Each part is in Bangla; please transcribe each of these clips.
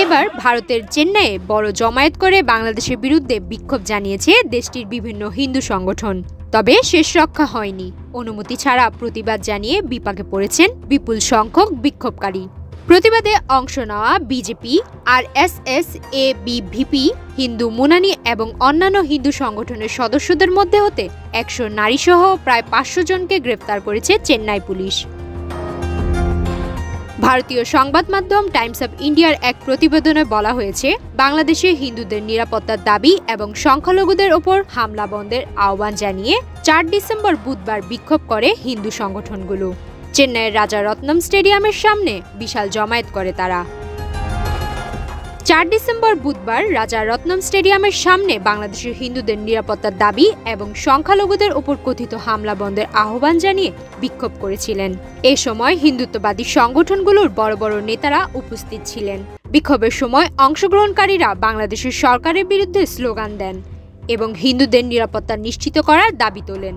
এবার ভারতের চেন্নাইয়ে বড় জমায়েত করে বাংলাদেশের বিরুদ্ধে বিক্ষোভ জানিয়েছে দেশটির বিভিন্ন হিন্দু সংগঠন। তবে শেষ রক্ষা হয়নি। অনুমতি ছাড়া প্রতিবাদ জানিয়ে বিপাকে পড়েছেন বিপুল সংখ্যক বিক্ষোভকারী। প্রতিবাদে অংশ নেওয়া বিজেপি, আরএসএস, এবিভিপি, হিন্দু মুনানি এবং অন্যান্য হিন্দু সংগঠনের সদস্যদের মধ্যে হতে 100 নারীসহ প্রায় 500 জনকে গ্রেফতার করেছে চেন্নাই পুলিশ। ভারতীয় সংবাদ মাধ্যম টাইমস অব ইন্ডিয়ার এক প্রতিবেদনে বলা হয়েছে, বাংলাদেশে হিন্দুদের নিরাপত্তার দাবি এবং সংখ্যালঘুদের ওপর হামলা বন্ধের আহ্বান জানিয়ে 4 ডিসেম্বর বুধবার বিক্ষোভ করে হিন্দু সংগঠনগুলো। চেন্নাইয়ের রাজা রত্নম স্টেডিয়ামের সামনে বিশাল জমায়েত করে তারা। 4 ডিসেম্বর বুধবার রাজা রত্নম স্টেডিয়ামের সামনে বাংলাদেশের হিন্দুদের নিরাপত্তার দাবি এবং সংখ্যালঘুদের উপর কথিত হামলা বন্ধের আহ্বান জানিয়ে বিক্ষোভ করেছিলেন। এ সময় হিন্দুত্ববাদী সংগঠনগুলোর বড় বড় নেতারা উপস্থিত ছিলেন। বিক্ষোভের সময় অংশগ্রহণকারীরা বাংলাদেশের সরকারের বিরুদ্ধে স্লোগান দেন এবং হিন্দুদের নিরাপত্তা নিশ্চিত করার দাবি তোলেন।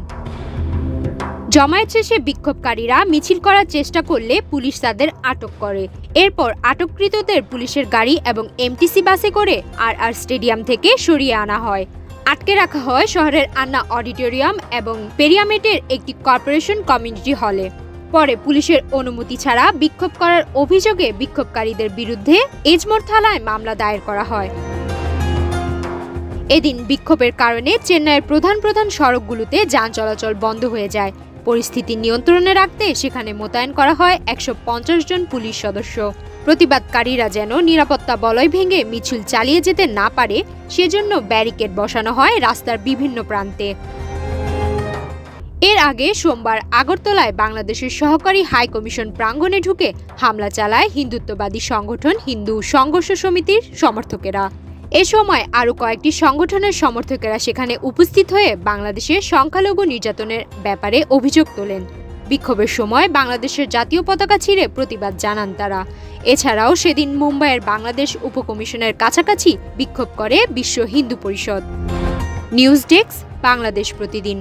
জমায়েত শেষে বিক্ষোভকারীরা মিছিল করার চেষ্টা করলে পুলিশ তাদের আটক করে। এরপর আটককৃতদের পুলিশের গাড়ি এবং এমটিসি বাসে করে আর স্টেডিয়াম থেকে সরিয়ে আনা হয়। আটকে রাখা হয় শহরের আন্না অডিটোরিয়াম এবং পেরিয়ামেটের একটি কর্পোরেশন কমিউনিটি হলে। পরে পুলিশের অনুমতি ছাড়া বিক্ষোভ করার অভিযোগে বিক্ষোভকারীদের বিরুদ্ধে এজমোর থানায় মামলা দায়ের করা হয়। এদিন বিক্ষোভের কারণে চেন্নাইয়ের প্রধান প্রধান সড়কগুলোতে যান চলাচল বন্ধ হয়ে যায়। পরিস্থিতি নিয়ন্ত্রণে রাখতে সেখানে মোতায়েন করা হয় 150 জন পুলিশ সদস্য। প্রতিবাদকারীরা যেন নিরাপত্তা বলয় ভেঙে মিছিল চালিয়ে যেতে না পারে সেজন্য ব্যারিকেড বসানো হয় রাস্তার বিভিন্ন প্রান্তে। এর আগে সোমবার আগরতলায় বাংলাদেশের সহকারী হাই কমিশন প্রাঙ্গণে ঢুকে হামলা চালায় হিন্দুত্ববাদী সংগঠন হিন্দু সংঘর্ষ সমিতির সমর্থকেরা। এ সময় আরও কয়েকটি সংগঠনের সমর্থকেরা সেখানে উপস্থিত হয়ে বাংলাদেশের সংখ্যালঘু নির্যাতনের ব্যাপারে অভিযোগ তোলেন। বিক্ষোভের সময় বাংলাদেশের জাতীয় পতাকা ছিঁড়ে প্রতিবাদ জানান তারা। এছাড়াও সেদিন মুম্বাইয়ের বাংলাদেশ উপকমিশনের কাছাকাছি বিক্ষোভ করে বিশ্ব হিন্দু পরিষদ। নিউজ ডেস্ক, বাংলাদেশ প্রতিদিন।